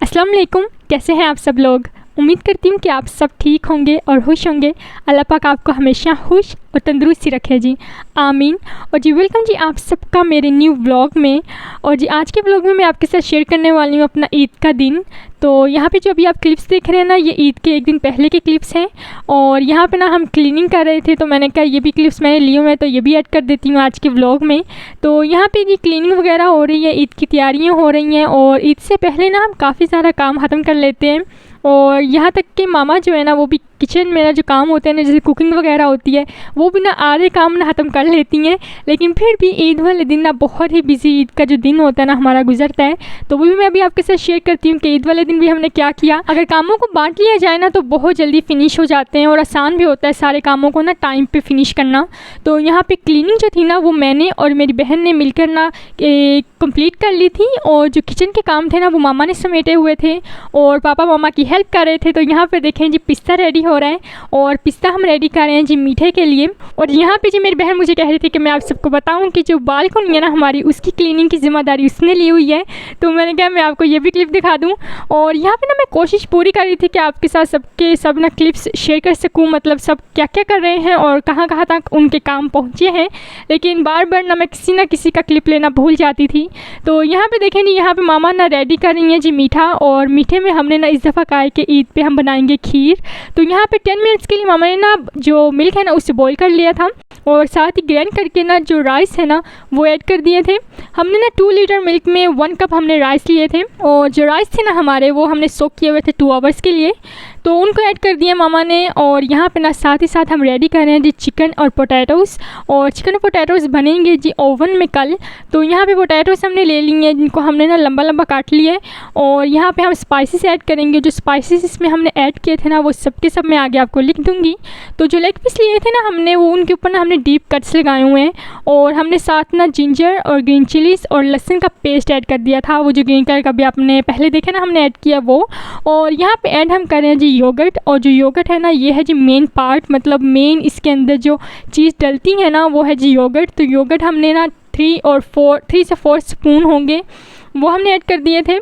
अस्सलाम वालेकुम। कैसे हैं आप सब लोग। उम्मीद करती हूँ कि आप सब ठीक होंगे और खुश होंगे। अल्लाह पाक आपको हमेशा खुश और तंदुरुस्ती रखे जी, आमीन। और जी वेलकम जी आप सबका मेरे न्यू व्लॉग में। और जी आज के व्लॉग में मैं आपके साथ शेयर करने वाली हूँ अपना ईद का दिन। तो यहाँ पे जो अभी आप क्लिप्स देख रहे हैं ना, ये ईद के एक दिन पहले के क्लिप्स हैं। और यहाँ पे ना हम क्लीनिंग कर रहे थे, तो मैंने कहा ये भी क्लिप्स मैंने लिए हुए हैं तो ये भी ऐड कर देती हूँ आज के व्लॉग में। तो यहाँ पे जी क्लीनिंग वगैरह हो रही है, ईद की तैयारियाँ हो रही हैं। और ईद से पहले ना हम काफ़ी सारा काम ख़त्म कर लेते हैं। और यहाँ तक कि मामा जो है ना, वो भी किचन में ना जो काम होते हैं ना, जैसे कुकिंग वगैरह होती है, वो भी ना आधे काम ना ख़त्म कर लेती हैं। लेकिन फिर भी ईद वाले दिन ना बहुत ही बिजी ईद का जो दिन होता है ना हमारा गुजरता है। तो वो भी मैं अभी आपके साथ शेयर करती हूँ कि ईद वाले दिन भी हमने क्या किया। अगर कामों को बांट लिया जाए ना तो बहुत जल्दी फिनिश हो जाते हैं और आसान भी होता है सारे कामों को ना टाइम पे फिनिश करना। तो यहाँ पे क्लीनिंग जो थी ना, वो मैंने और मेरी बहन ने मिलकर ना कंप्लीट कर ली थी। और जो किचन के काम थे ना, वो मामा ने समेटे हुए थे और पापा मामा की हेल्प कर रहे थे। तो यहाँ पे देखें जी पिस्ता रेडी हो रहा है और पिस्ता हम रेडी कर रहे हैं जी मीठे के लिए। और यहाँ पे जी मेरी बहन मुझे कह रही थी कि मैं आप सबको बताऊं कि जो बालकनी है ना हमारी, उसकी क्लीनिंग की ज़िम्मेदारी उसने ली हुई है। तो मैंने कहा मैं आपको ये भी क्लिप दिखा दूं। और यहाँ पे ना मैं कोशिश पूरी कर रही थी कि आपके साथ सब ना क्लिप्स शेयर कर सकूँ, मतलब सब क्या क्या कर रहे हैं और कहाँ कहाँ तक उनके काम पहुँचे हैं। लेकिन बार बार ना मैं किसी ना किसी का क्लिप लेना भूल जाती थी। तो यहाँ पर देखें जी, यहाँ पर मामा ना रेडी कर रही हैं जी मीठा। और मीठे में हमने ना इस दफ़ा कहा है कि ईद पर हम बनाएंगे खीर। तो यहाँ पे 10 मिनट्स के लिए मामा ने ना जो मिल्क है ना उसे बॉईल कर लिया था और साथ ही ग्राइंड करके ना जो राइस है ना वो ऐड कर दिए थे। हमने ना 2 लीटर मिल्क में 1 कप हमने राइस लिए थे। और जो राइस थे ना हमारे, वो हमने सोक किए हुए थे 2 आवर्स के लिए। तो उनको ऐड कर दिया मामा ने। और यहाँ पे ना साथ ही साथ हम रेडी कर रहे हैं जी चिकन और पोटैटोज़। और चिकन और पोटैटोज़ बनेंगे जी ओवन में कल। तो यहाँ पे पोटैटोज़ हमने ले लिए हैं, जिनको हमने ना लंबा लंबा काट लिया है। और यहाँ पे हम स्पाइसेस ऐड करेंगे। जो स्पाइसेस इसमें हमने ऐड किए थे ना, वो सब के सब मैं आगे आपको लिख दूँगी। तो जो लेग पीस लिए थे ना हमने, वो उनके ऊपर ना हमने डीप कट्स लगाए हुए हैं। और हमने साथ ना जिंजर और ग्रीन चिलीज़ और लहसुन का पेस्ट ऐड कर दिया था, वो जो ग्रीन कलर का भी आपने पहले देखा ना हमने ऐड किया वो। और यहाँ पे ऐड हम कर रहे हैं जी योगर्ट। और जो योगर्ट है ना, ये है जी मेन पार्ट, मतलब मेन इसके अंदर जो चीज़ डलती है ना, वो है जी योगर्ट। तो योगर्ट हमने ना 3 से 4 स्पून होंगे, वो हमने ऐड कर दिए थे।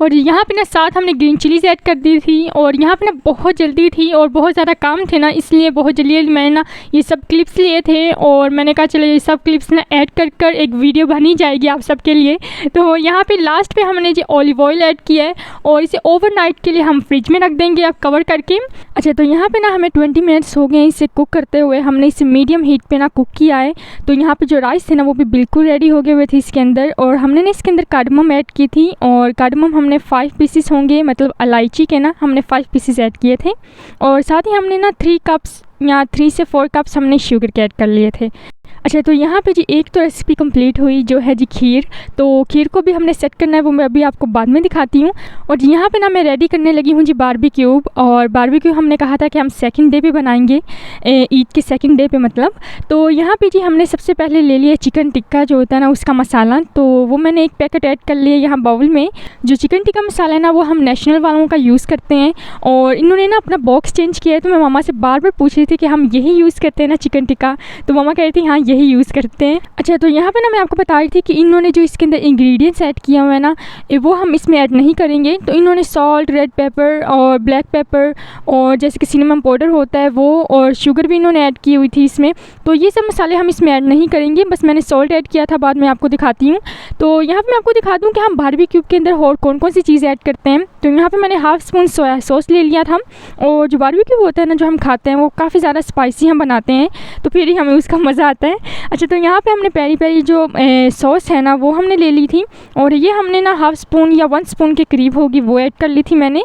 और यहाँ पे ना साथ हमने ग्रीन चिलीज़ ऐड कर दी थी। और यहाँ पे ना बहुत जल्दी थी और बहुत ज़्यादा काम थे ना, इसलिए बहुत जल्दी मैंने ना ये सब क्लिप्स लिए थे। और मैंने कहा चलो ये सब क्लिप्स ना ऐड कर एक वीडियो बनी जाएगी आप सबके लिए। तो यहाँ पे लास्ट पे हमने जी ऑलिव ऑयल ऐड किया है और इसे ओवरनाइट के लिए हम फ्रिज में रख देंगे अब कवर करके। अच्छा, तो यहाँ पर ना हमें 20 मिनट्स हो गए इसे कुक करते हुए। हमने इसे मीडियम हीट पर ना कुक किया है। तो यहाँ पर जो राइस थे ना, वो भी बिल्कुल रेडी हो गए हुए थे इसके अंदर। और हमने ना इसके अंदर कार्डमम ऐड की थी। और कार्डमम हमने 5 पीसेस होंगे, मतलब इलायची के ना हमने 5 पीसेस ऐड किए थे। और साथ ही हमने ना 3 कप्स या 3 से 4 कप्स हमने शुगर के ऐड कर लिए थे। अच्छा, तो यहाँ पे जी एक तो रेसिपी कंप्लीट हुई, जो है जी खीर। तो खीर को भी हमने सेट करना है, वो मैं अभी आपको बाद में दिखाती हूँ। और यहाँ पे ना मैं रेडी करने लगी हूँ जी बारबेक्यू। और बारबेक्यू हमने कहा था कि हम सेकंड डे पे बनाएंगे, ईद के सेकंड डे पे मतलब। तो यहाँ पे जी हमने सबसे पहले ले लिया चिकन टिक्का जो होता है ना, उसका मसाला। तो वो मैंने एक पैकेट ऐड कर लिया यहाँ बाउल में। जो चिकन टिक्का मसाला है ना, वो हम नेशनल वालों का यूज़ करते हैं। और इन्होंने ना अपना बॉक्स चेंज किया है। तो मैं मामा से बार बार पूछ रही थी कि हम यही यूज़ करते हैं ना चिकन टिक्का। तो मामा कह रही थी हाँ यही यूज़ करते हैं। अच्छा, तो यहाँ पे ना मैं आपको बता रही थी कि इन्होंने जो इसके अंदर इंग्रेडिएंट्स ऐड किया हुआ है ना, वो हम इसमें ऐड नहीं करेंगे। तो इन्होंने सॉल्ट, रेड पेपर और ब्लैक पेपर और जैसे कि सिनेमन पाउडर होता है वो, और शुगर भी इन्होंने ऐड की हुई थी इसमें। तो ये सब मसाले हम इसमें ऐड नहीं करेंगे, बस मैंने सॉल्ट ऐड किया था, बाद में आपको दिखाती हूँ। तो यहाँ पर मैं आपको दिखा दूँ कि हम बारबेक्यू के अंदर और कौन कौन सी चीज़ ऐड करते हैं। तो यहाँ पर मैंने हाफ़ स्पून सोया सॉस ले लिया था। और जो बारबेक्यू होता है ना, जो हम खाते हैं, वो काफ़ी ज़्यादा स्पाइसी हम बनाते हैं, तो फिर ही हमें उसका मज़ा आता है। अच्छा, तो यहाँ पे हमने पेरी पेरी जो सॉस है ना, वो हमने ले ली थी। और ये हमने ना हाफ़ स्पून या 1 स्पून के करीब होगी, वो ऐड कर ली थी मैंने।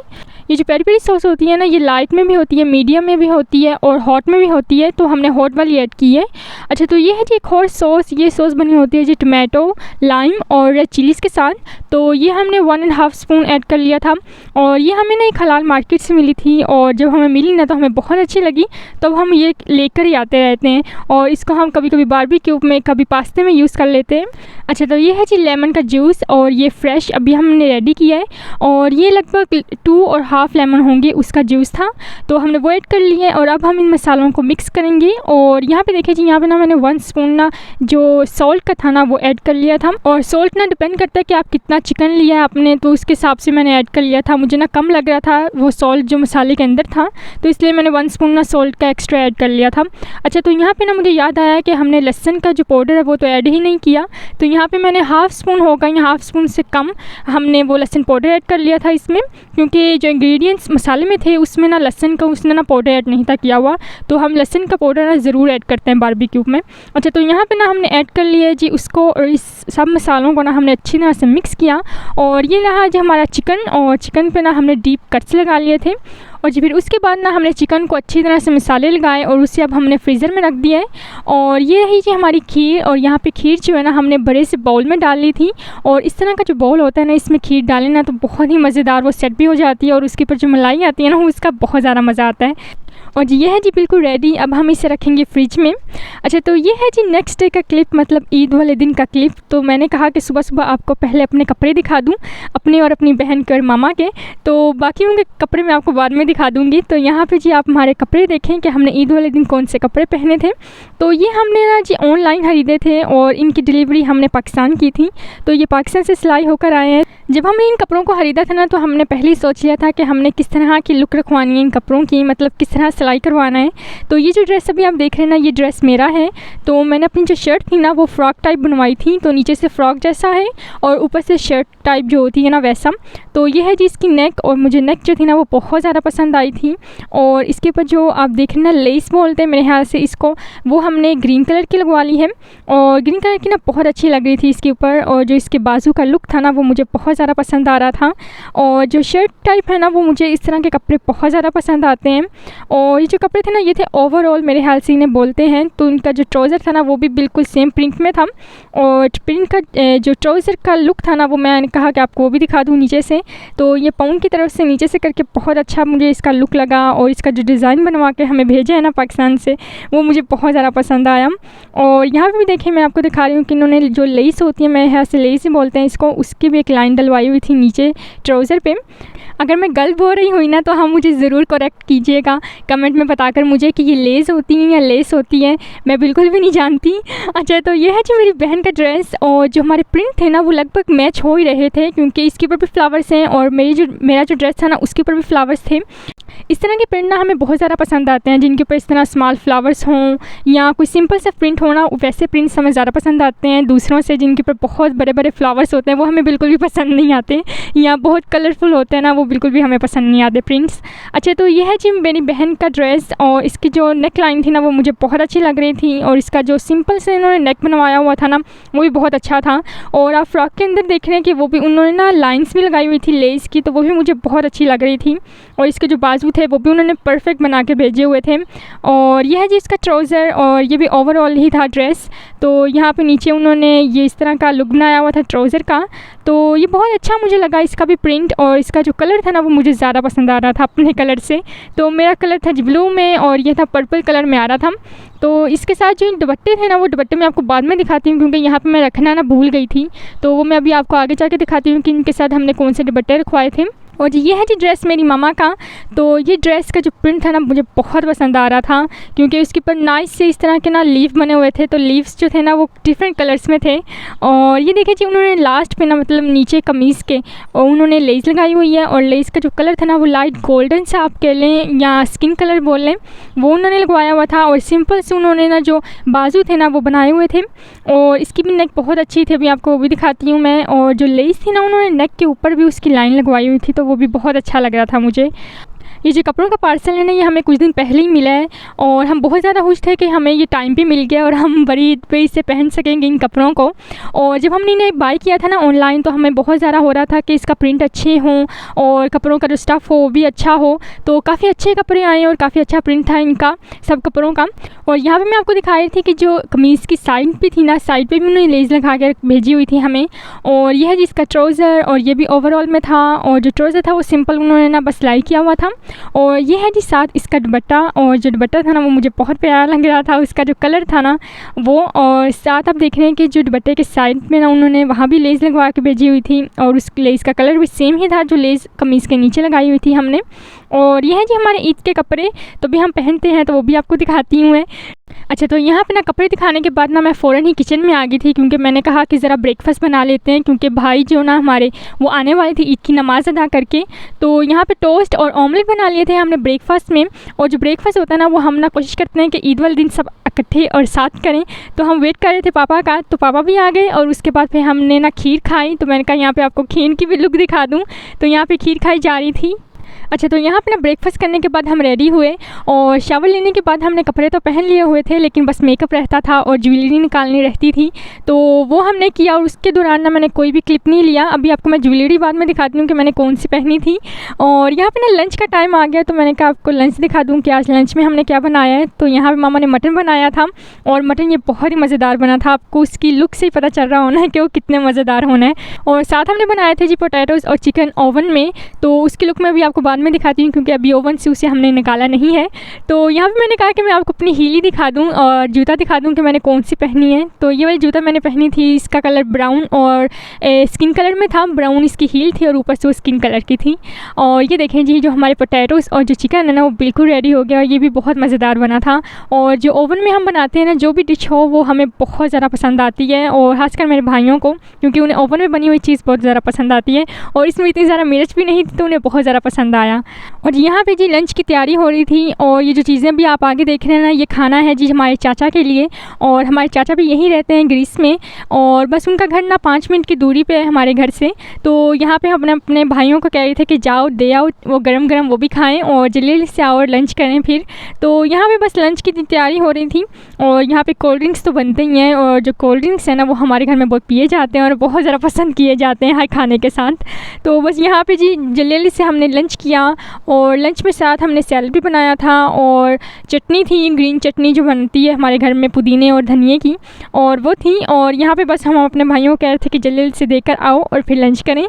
ये जो पेरी पेरी सॉस होती है ना, ये लाइट में भी होती है, मीडियम में भी होती है और हॉट में भी होती है। तो हमने हॉट वाली ऐड की है। अच्छा, तो ये है जी एक और सॉस। ये सॉस बनी होती है जी टमाटो, लाइम और रेड चिलीज़ के साथ। तो ये हमने 1.5 स्पून ऐड कर लिया था। और ये हमें ना एक हलाल मार्केट से मिली थी, और जब हमें मिली ना तो हमें बहुत अच्छी लगी। तो हम ये लेकर ही आते रहते हैं और इसको हम कभी कभी बारबेक्यू में, कभी पास्ते में यूज़ कर लेते हैं। अच्छा, तो ये है जी लेमन का जूस और ये फ्रेश अभी हमने रेडी किया है। और ये लगभग 2.5 हाफ़ लेमन होंगे उसका जूस था, तो हमने वो ऐड कर लिया है। और अब हम इन मसालों को मिक्स करेंगे। और यहाँ पे देखिए जी, यहाँ पे ना मैंने 1 स्पून ना जो सॉल्ट का था ना वो ऐड कर लिया था। और सॉल्ट ना डिपेंड करता है कि आप कितना चिकन लिया है आपने, तो उसके हिसाब से मैंने ऐड कर लिया था। मुझे ना कम लग रहा था वो सॉल्ट जो मसाले के अंदर था, तो इसलिए मैंने 1 स्पून ना सॉल्ट का एक्स्ट्रा ऐड कर लिया था। अच्छा, तो यहाँ पे ना मुझे याद आया कि हमने लहसुन का जो पाउडर है वो तो ऐड ही नहीं किया, तो यहाँ पे मैंने हाफ़ स्पून होगा या हाफ़ स्पून से कम हमने वो लहसुन पाउडर ऐड कर लिया था इसमें, क्योंकि जो इंग्रेडिएंट्स मसाले में थे उसमें ना लहसुन का उसने ना पाउडर ऐड नहीं था किया हुआ, तो हम लहसुन का पाउडर ना ज़रूर ऐड करते हैं बारबेक्यू में। अच्छा, तो यहाँ पे ना हमने ऐड कर लिया जी उसको, और इस सब मसालों को ना हमने अच्छी तरह से मिक्स किया। और ये रहा जो हमारा चिकन, और चिकन पे ना हमने डीप कट्स लगा लिए थे। और जी फिर उसके बाद ना हमने चिकन को अच्छी तरह से मसाले लगाए और उसे अब हमने फ्रीज़र में रख दिया है। और ये रही जी हमारी खीर। और यहाँ पे खीर जो है ना हमने बड़े से बाउल में डाल ली थी, और इस तरह का जो बाउल होता है ना इसमें खीर डालें ना तो बहुत ही मज़ेदार वो सेट भी हो जाती है, और उसके ऊपर जो मलाई आती है ना उसका बहुत ज़्यादा मज़ा आता है। और जी ये है जी बिल्कुल रेडी, अब हम इसे रखेंगे फ्रिज में। अच्छा, तो ये है जी नेक्स्ट डे का क्लिप, मतलब ईद वाले दिन का क्लिप। तो मैंने कहा कि सुबह सुबह आपको पहले अपने कपड़े दिखा दूं, अपने और अपनी बहन के और मामा के, तो बाकियों के कपड़े मैं आपको बाद में दिखा दूंगी। तो यहाँ पे जी आप हमारे कपड़े देखें कि हमने ईद वाले दिन कौन से कपड़े पहने थे। तो ये हमने ना जी ऑनलाइन ख़रीदे थे, और इनकी डिलीवरी हमने पाकिस्तान की थी, तो ये पाकिस्तान से सिलाई होकर आए हैं। जब हमने इन कपड़ों को ख़रीदा था ना तो हमने पहले ही सोच लिया था कि हमने किस तरह की लुक रखवानी है इन कपड़ों की, मतलब किस तरह सिलाई करवाना है। तो ये जो ड्रेस अभी आप देख रहे हैं ना, ये ड्रेस मेरा है। तो मैंने अपनी जो शर्ट थी ना वो फ्रॉक टाइप बनवाई थी, तो नीचे से फ्रॉक जैसा है और ऊपर से शर्ट टाइप जो होती है ना वैसा। तो ये है जी इसकी नेक, और मुझे नेक जो थी ना वो बहुत ज़्यादा पसंद आई थी। और इसके ऊपर जो आप देख रहे हैं ना लेस बोलते हैं मेरे ख्याल से इसको, वो हमने ग्रीन कलर की लगवा ली है, और ग्रीन कलर की ना बहुत अच्छी लग रही थी इसके ऊपर। और जो इसके बाजू का लुक था ना वो मुझे बहुत ज़्यादा पसंद आ रहा था। और जो शर्ट टाइप है ना वो मुझे इस तरह के कपड़े बहुत ज़्यादा पसंद आते हैं। और ये जो कपड़े थे ना ये थे ओवरऑल मेरे ख्याल से इन्हें बोलते हैं। तो इनका जो ट्राउज़र था ना वो भी बिल्कुल सेम प्रिंट में था, और प्रिंट का जो ट्राउज़र का लुक था ना वो मैंने कहा कि आपको वो भी दिखा दूँ नीचे से। तो ये पाउंड की तरफ से नीचे से करके बहुत अच्छा मुझे इसका लुक लगा, और इसका जो डिज़ाइन बनवा के हमें भेजा है ना पाकिस्तान से वो मुझे बहुत ज़्यादा पसंद आया। और यहाँ पे भी देखिए मैं आपको दिखा रही हूँ कि इन्होंने जो लेस होती है, मेरे यहाँ से लेस ही बोलते हैं इसको, उसकी भी एक लाइन डलवाई हुई थी नीचे ट्राउज़र पे। अगर मैं गलत बोल रही हुई ना तो हम मुझे ज़रूर करेक्ट कीजिएगा कमेंट में बताकर मुझे कि ये लेस होती हैं या लेस होती हैं, मैं बिल्कुल भी नहीं जानती। अच्छा, तो ये है जी मेरी बहन का ड्रेस, और जो हमारे प्रिंट थे ना वो लगभग मैच हो ही रहे थे, क्योंकि इसके ऊपर भी फ्लावर्स हैं और मेरा जो ड्रेस था ना उसके ऊपर भी फ्लावर्स थे। इस तरह के प्रिंट ना हमें बहुत ज़्यादा पसंद आते हैं, जिनके ऊपर इस तरह स्मॉल फ्लावर्स हों या कोई सिंपल सा प्रिंट होना, वैसे प्रिंट्स हमें ज़्यादा पसंद आते हैं दूसरों से जिनके ऊपर बहुत बड़े बड़े फ्लावर्स होते हैं, वो हमें बिल्कुल भी पसंद नहीं आते, या बहुत कलरफुल होते हैं ना वो बिल्कुल भी हमें पसंद नहीं आते प्रिंट्स। अच्छा, तो ये है जी मेरी बहन का ड्रेस, और इसकी जो नेक लाइन थी ना वो मुझे बहुत अच्छी लग रही थी, और इसका जो सिंपल से इन्होंने नेक बनवाया हुआ था ना वो भी बहुत अच्छा था। और आप फ्रॉक के अंदर देख रहे हैं कि वो भी उन्होंने ना लाइन्स भी लगाई हुई थी लेस की, तो वो भी मुझे बहुत अच्छी लग रही थी। और इसके जो बाजू थे वो भी उन्होंने परफेक्ट बना के भेजे हुए थे। और यह है जी इसका ट्राउज़र, और ये भी ओवरऑल ही था ड्रेस। तो यहाँ पे नीचे उन्होंने ये इस तरह का लुक बनाया हुआ था ट्राउज़र का, तो ये बहुत अच्छा मुझे लगा इसका भी प्रिंट, और इसका जो कलर था ना वो मुझे ज़्यादा पसंद आ रहा था अपने कलर से। तो मेरा कलर था जी ब्लू में, और ये था पर्पल कलर में आ रहा था। तो इसके साथ जो दुपट्टे थे ना वो दुपट्टे मैं आपको बाद में दिखाती हूँ, क्योंकि यहाँ पे मैं रखना ना भूल गई थी, तो वो मैं अभी आपको आगे जाके दिखाती हूँ कि इनके साथ हमने कौन से दुपट्टे रखवाए थे। और जी ये है जी ड्रेस मेरी मामा का। तो ये ड्रेस का जो प्रिंट था ना मुझे बहुत पसंद आ रहा था, क्योंकि उसके ऊपर नाइस से इस तरह के ना लीफ बने हुए थे, तो लीव्स जो थे ना वो डिफरेंट कलर्स में थे। और ये देखिए जी उन्होंने लास्ट पे ना मतलब नीचे कमीज़ के और उन्होंने लेस लगाई हुई है, और लेस का जो कलर था ना वो लाइट गोल्डन सा आप कह लें या स्किन कलर बोल लें, वो उन्होंने लगवाया हुआ था। और सिंपल से उन्होंने ना जो बाजू थे ना वो बनाए हुए थे, और इसकी भी नेक बहुत अच्छी थी, अभी आपको वो भी दिखाती हूँ मैं। और जो लेस थी ना उन्होंने नेक के ऊपर भी उसकी लाइन लगवाई हुई थी, तो वो भी बहुत अच्छा लग रहा था मुझे। ये जो कपड़ों का पार्सल है ना ये हमें कुछ दिन पहले ही मिला है, और हम बहुत ज़्यादा खुश थे कि हमें ये टाइम पे मिल गया और हम बड़ी ईद पे इसे पहन सकेंगे इन कपड़ों को। और जब हमने इन्हें बाय किया था ना ऑनलाइन, तो हमें बहुत ज़्यादा हो रहा था कि इसका प्रिंट अच्छे हों और कपड़ों का जो स्टफ़ हो वो भी अच्छा हो। तो काफ़ी अच्छे कपड़े आए और काफ़ी अच्छा प्रिंट था इनका सब कपड़ों का। और यहाँ पर मैं आपको दिखा रही थी कि जो कमीज़ की साइड पर थी ना, साइड पर भी उन्होंने लेस लगा कर भेजी हुई थी हमें। और यह है जिसका ट्राउज़र, और ये भी ओवरऑल में था, और जो ट्राउज़र था वो सिंपल उन्होंने ना बस सिलाई किया हुआ था। और ये है जी साथ इसका दुपट्टा, और जो दुपट्टा था ना वो मुझे बहुत प्यारा लग रहा था, उसका जो कलर था ना वो। और साथ आप देख रहे हैं कि जो दुपट्टे के साइड में ना उन्होंने वहाँ भी लेस लगवा के भेजी हुई थी, और उस लेस का कलर भी सेम ही था जो लेस कमीज़ के नीचे लगाई हुई थी हमने। और यह है जी हमारे ईद के कपड़े, तो भी हम पहनते हैं, तो वो भी आपको दिखाती हूँ मैं। अच्छा, तो यहाँ पे ना कपड़े दिखाने के बाद ना मैं फ़ौरन ही किचन में आ गई थी, क्योंकि मैंने कहा कि ज़रा ब्रेकफास्ट बना लेते हैं, क्योंकि भाई जो ना हमारे वो आने वाले थे ईद की नमाज़ अदा करके। तो यहाँ पे टोस्ट और ऑमलेट बना लिए थे हमने ब्रेकफास्ट में। और जो ब्रेकफास्ट होता है ना वो हम ना कोशिश करते हैं कि ईद वाले दिन सब इकट्ठे और साथ करें। तो हम वेट कर रहे थे पापा का, तो पापा भी आ गए और उसके बाद फिर हमने ना खीर खाई। तो मैंने कहा यहाँ पर आपको खीर की भी लुक दिखा दूँ, तो यहाँ पर खीर खाई जा रही थी। अच्छा, तो यहाँ पे ना ब्रेकफास्ट करने के बाद हम रेडी हुए, और शावर लेने के बाद हमने कपड़े तो पहन लिए हुए थे, लेकिन बस मेकअप रहता था और ज्वेलरी निकालनी रहती थी, तो वो हमने किया। और उसके दौरान ना मैंने कोई भी क्लिप नहीं लिया। अभी आपको मैं ज्वेलरी बाद में दिखाती हूँ कि मैंने कौन सी पहनी थी। और यहाँ पे ना लंच का टाइम आ गया, तो मैंने कहा आपको लंच दिखा दूँ कि आज लंच में हमने क्या बनाया है। तो यहाँ पर मामा ने मटन बनाया था, और मटन ये बहुत ही मज़ेदार बना था। आपको उसकी लुक से ही पता चल रहा होना है कि वो कितने मज़ेदार होना है। और साथ हमने बनाए थे जी पोटैटोज़ और चिकन ओवन में, तो उसकी लुक मैं भी आपको बाद में दिखाती हूँ, क्योंकि अभी ओवन से उसे हमने निकाला नहीं है। तो यहाँ पे मैंने कहा कि मैं आपको अपनी हीली दिखा दूँ और जूता दिखा दूँ कि मैंने कौन सी पहनी है। तो ये वाली जूता मैंने पहनी थी, इसका कलर ब्राउन और स्किन कलर में था। ब्राउन इसकी हील थी और ऊपर से वो स्किन कलर की थी। और ये देखें जी, जो हमारे पोटैटोज़ और जो चिकन है ना वो बिल्कुल रेडी हो गया, और ये भी बहुत मज़ेदार बना था। और जो ओवन में हम बनाते हैं ना, जो भी डिश हो वो हमें बहुत ज़्यादा पसंद आती है, और ख़ासकर मेरे भाइयों को, क्योंकि उन्हें ओवन में बनी हुई चीज़ बहुत ज़्यादा पसंद आती है। और इसमें इतनी ज़्यादा मिर्च भी नहीं थी, तो उन्हें बहुत ज़्यादा पसंद आया। और यहाँ पे जी लंच की तैयारी हो रही थी, और ये जो चीज़ें भी आप आगे देख रहे हैं ना, ये खाना है जी हमारे चाचा के लिए। और हमारे चाचा भी यहीं रहते हैं ग्रीस में, और बस उनका घर ना 5 मिनट की दूरी पे है हमारे घर से। तो यहाँ पे हम अपने भाइयों को कह रहे थे कि जाओ दे आओ, वो गरम गरम वो भी खाएं, और जल्दी से आओ और लंच करें फिर। तो यहाँ पे बस लंच की तैयारी हो रही थी, और यहाँ पे कोल्ड ड्रिंक्स तो बनते ही हैं, और जो कोल्ड ड्रिंक्स हैं ना वो हमारे घर में बहुत पिए जाते हैं और बहुत ज़्यादा पसंद किए जाते हैं हर खाने के साथ। तो बस यहाँ पे जी जल्दी से हमने लंच किया, और लंच में साथ हमने सैलड भी बनाया था, और चटनी थी, ग्रीन चटनी जो बनती है हमारे घर में पुदीने और धनिए की, और वो थी। और यहाँ पे बस हम अपने भाइयों को कह रहे थे कि जल्दी से देकर आओ और फिर लंच करें।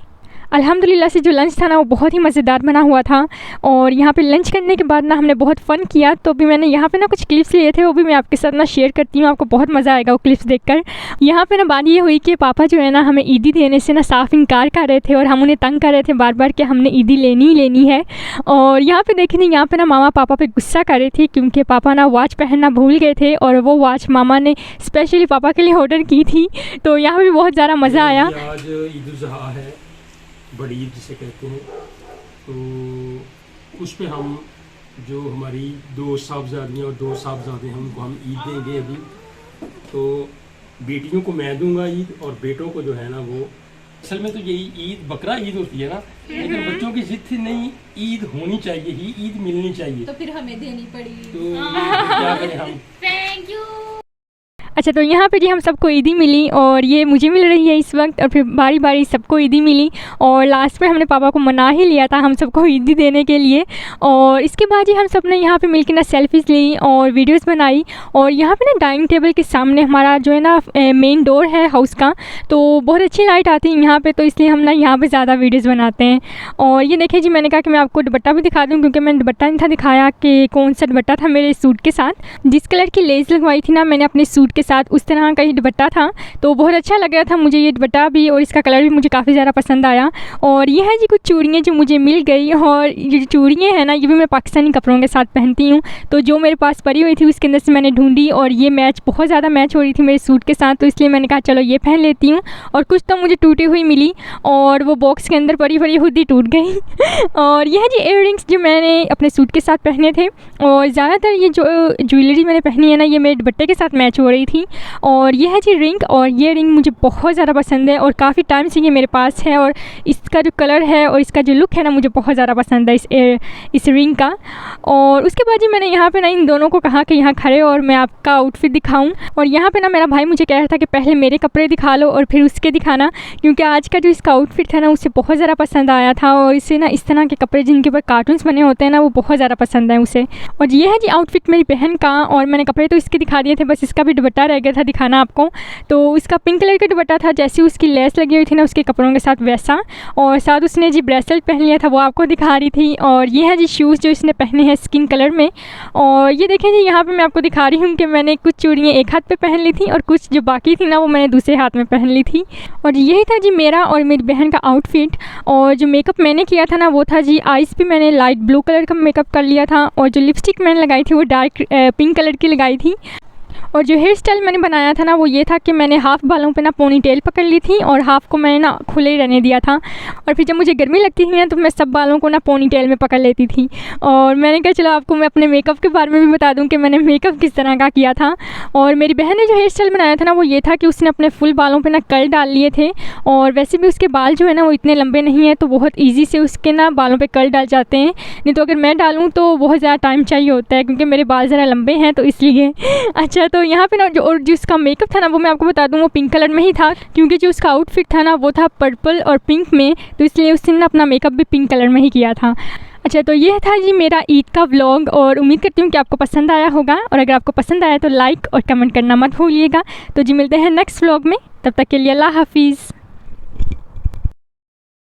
अल्हम्दुलिल्लाह से जो लंच था ना वो बहुत ही मज़ेदार बना हुआ था। और यहाँ पे लंच करने के बाद ना हमने बहुत फ़न किया, तो भी मैंने यहाँ पे ना कुछ क्लिप्स लिए थे, वो भी मैं आपके साथ ना शेयर करती हूँ, आपको बहुत मज़ा आएगा वो क्लिप्स देखकर। यहाँ पे ना बात ये हुई कि पापा जो है ना हमें ईदी देने से ना साफ़ इनकार कर रहे थे, और हम उन्हें तंग कर रहे थे बार बार कि हमने ईदी लेनी ही लेनी है। और यहाँ पर देखें, यहाँ पर ना मामा पापा पर गुस्सा कर रही थी, क्योंकि पापा ना वॉच पहनना भूल गए थे, और वो वॉच मामा ने स्पेशली पापा के लिए ऑर्डर की थी। तो यहाँ पर भी बहुत ज़्यादा मज़ा आया। आज ईद उल ज़ुहा है, बड़ी ईद जिसे कहते हैं, तो उस पे हम जो हमारी 2 साहबजादियाँ और 2 साहबजादे हैं उनको हम ईद देंगे अभी। तो बेटियों को मैं दूंगा ईद, और बेटों को जो है ना वो, असल में तो यही ईद बकरा ईद होती है ना, लेकिन बच्चों की जिद थी नहीं ईद होनी चाहिए ही, ईद मिलनी चाहिए, तो फिर हमें देनी पड़ी। तो क्या करें हम। Thank you. अच्छा, तो यहाँ पे जी हम सबको ईदी मिली, और ये मुझे मिल रही है इस वक्त, और फिर बारी बारी सबको ईदी मिली, और लास्ट में हमने पापा को मना ही लिया था हम सबको ईदी देने के लिए। और इसके बाद जी हम सब ने यहाँ पे मिलकर ना सेल्फीज़ ली और वीडियोस बनाई। और यहाँ पे ना डाइनिंग टेबल के सामने हमारा जो है ना मेन डोर है हाउस का, तो बहुत अच्छी लाइट आती है यहाँ पर, तो इसलिए हम ना यहाँ पर ज़्यादा वीडियोज़ बनाते हैं। और ये देखिए जी, मैंने कहा कि मैं आपको दुपट्टा भी दिखा दूँ, क्योंकि मैंने दुपट्टा नहीं था दिखाया कि कौन सा दुपट्टा था मेरे सूट के साथ। जिस कलर की लेस लगवाई थी ना मैंने अपने सूट के साथ, उस तरह का ही दुपट्टा था, तो बहुत अच्छा लग रहा था मुझे ये दुपट्टा भी, और इसका कलर भी मुझे काफ़ी ज़्यादा पसंद आया। और ये है जी कुछ चूड़ियाँ जो मुझे मिल गई, और ये जो चूड़ियाँ हैं ना ये भी मैं पाकिस्तानी कपड़ों के साथ पहनती हूँ, तो जो मेरे पास पड़ी हुई थी उसके अंदर से मैंने ढूंढी, और ये मैच बहुत ज़्यादा मैच हो रही थी मेरे सूट के साथ, तो इसलिए मैंने कहा चलो ये पहन लेती हूँ। और कुछ तो मुझे टूटी हुई मिली, और वो बॉक्स के अंदर पड़ी पड़ी खुद ही टूट गई। और यह है जी इयररिंग्स जो मैंने अपने सूट के साथ पहने थे, और ज़्यादातर ये जो ज्वेलरी मैंने पहनी है ना ये मेरे दुपट्टे के साथ मैच हो रही थी। और ये है जी रिंग, और ये रिंग मुझे बहुत ज़्यादा पसंद है, और काफ़ी टाइम से ये मेरे पास है, और इसका जो कलर है और इसका जो लुक है ना मुझे बहुत ज़्यादा पसंद है इस रिंग का। और उसके बाद जी मैंने यहाँ पे ना इन दोनों को कहा कि यहाँ खड़े और मैं आपका आउटफिट दिखाऊं। और यहाँ पे ना मेरा भाई मुझे कह रहा था कि पहले मेरे कपड़े दिखा लो और फिर उसके दिखाना, क्योंकि आज का जो इसका आउटफिट था ना उसे बहुत ज़्यादा पसंद आया था, और इसे ना इस तरह के कपड़े जिनके ऊपर कार्टून्स बने होते हैं ना वो बहुत ज़्यादा पसंद है उसे। और ये है जी आउटफिट मेरी बहन का, और मैंने कपड़े तो इसके दिखा दिए थे, बस इसका भी दुपट्टा दुपट्टा रह गया था दिखाना आपको। तो उसका पिंक कलर का दुपट्टा था, जैसे उसकी लेस लगी हुई थी ना उसके कपड़ों के साथ वैसा, और साथ उसने जी ब्रेसलेट पहन लिया था, वो आपको दिखा रही थी। और ये है जी शूज़ जो इसने पहने हैं स्किन कलर में। और ये देखें जी यहाँ पे मैं आपको दिखा रही हूँ कि मैंने कुछ चूड़ियाँ एक हाथ पे पहन ली थी और कुछ जो बाकी थी ना वो मैंने दूसरे हाथ में पहन ली थी। और यही था जी मेरा और मेरी बहन का आउटफिट। और जो मेकअप मैंने किया था ना वो था जी आइज़ पे मैंने लाइट ब्लू कलर का मेकअप कर लिया था, और जो लिपस्टिक मैंने लगाई थी वो डार्क पिंक कलर की लगाई थी। और जो हेयर स्टाइल मैंने बनाया था ना वो ये था कि मैंने हाफ़ बालों पे ना पोनी टेल पकड़ ली थी और हाफ़ को मैंने ना खुले ही रहने दिया था। और फिर जब मुझे गर्मी लगती थी ना तो मैं सब बालों को ना पोनी टेल में पकड़ लेती थी। और मैंने कहा चलो आपको मैं अपने मेकअप के बारे में भी बता दूं कि मैंने मेकअप किस तरह का किया था। और मेरी बहन ने जो हेयर स्टाइल बनाया था ना वो ये था कि उसने अपने फुल बालों पर ना कर्ल डाल लिए थे, और वैसे भी उसके बाल जो है ना वो इतने लंबे नहीं हैं तो बहुत ईजी से उसके ना बालों पर कर्ल डाल जाते हैं। नहीं तो अगर मैं डालूँ तो बहुत ज़्यादा टाइम चाहिए होता है क्योंकि मेरे बाल ज़रा लंबे हैं तो इसलिए। अच्छा, तो यहाँ पे ना जो उसका मेकअप था ना वो मैं आपको बता दूँ वो पिंक कलर में ही था, क्योंकि जो उसका आउटफिट था ना वो था पर्पल और पिंक में, तो इसलिए उसने ना अपना मेकअप भी पिंक कलर में ही किया था। अच्छा, तो ये था जी मेरा ईद का व्लॉग, और उम्मीद करती हूँ कि आपको पसंद आया होगा। और अगर आपको पसंद आया तो लाइक और कमेंट करना मत भूलिएगा। तो जी मिलते हैं नेक्स्ट व्लॉग में, तब तक के लिए अल्लाह हाफिज़।